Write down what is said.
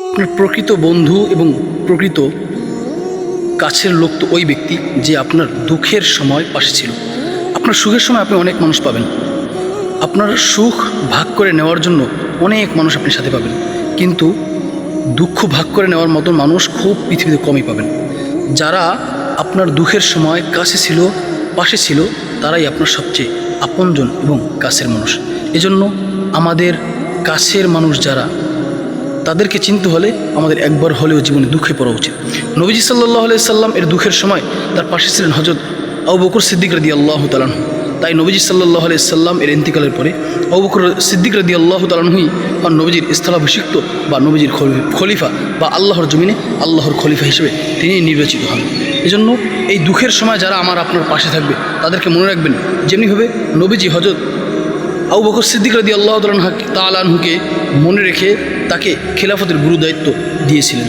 আপনার প্রকৃত বন্ধু এবং প্রকৃত কাছের লোক তো ওই ব্যক্তি যে আপনার দুঃখের সময় পাশে ছিল। আপনার সুখের সময় আপনি অনেক মানুষ পাবেন, আপনার সুখ ভাগ করে নেওয়ার জন্য অনেক মানুষ আপনি সাথে পাবেন, কিন্তু দুঃখ ভাগ করে নেওয়ার মতো মানুষ খুব পৃথিবীতে কমই পাবেন। যারা আপনার দুঃখের সময় কাছে ছিল, পাশে ছিল, তারাই আপনার সবচেয়ে আপনজন এবং কাছের মানুষ। এজন্য আমাদের কাছের মানুষ যারা, তাদেরকে চিনতে হলে আমাদের একবার হলেও জীবনে দুঃখে পড়া উচিত। নবীজি সাল্লাল্লাহু আলাইহি সাল্লাম এর দুঃখের সময় তার পাশে ছিলেন হযরত আবু বকর সিদ্দিক রাদিয়াল্লাহু তাআলা আনহু। তাই নবীজি সাল্লাল্লাহু আলাইহি সাল্লাম এর ইন্তিকালের পরে আবু বকর সিদ্দিক রাদিয়াল্লাহু তাআলা আনহুই নবীজির স্থলাভিষিক্ত বা নবীজির খলিফা বা আল্লাহর জমিনে আল্লাহর খলিফা হিসেবে তিনি নির্বাচিত হন। এজন্য এই দুঃখের সময় যারা আমার আপনার পাশে থাকবে তাদেরকে মনে রাখবেন, যেমনিভাবে নবীজি হযরত আবু বকর সিদ্দিক রাদিয়াল্লাহু তাআলা আনহুকে মনে রেখে তাকে খেলাফতের গুরু দায়িত্ব দিয়েছিলেন।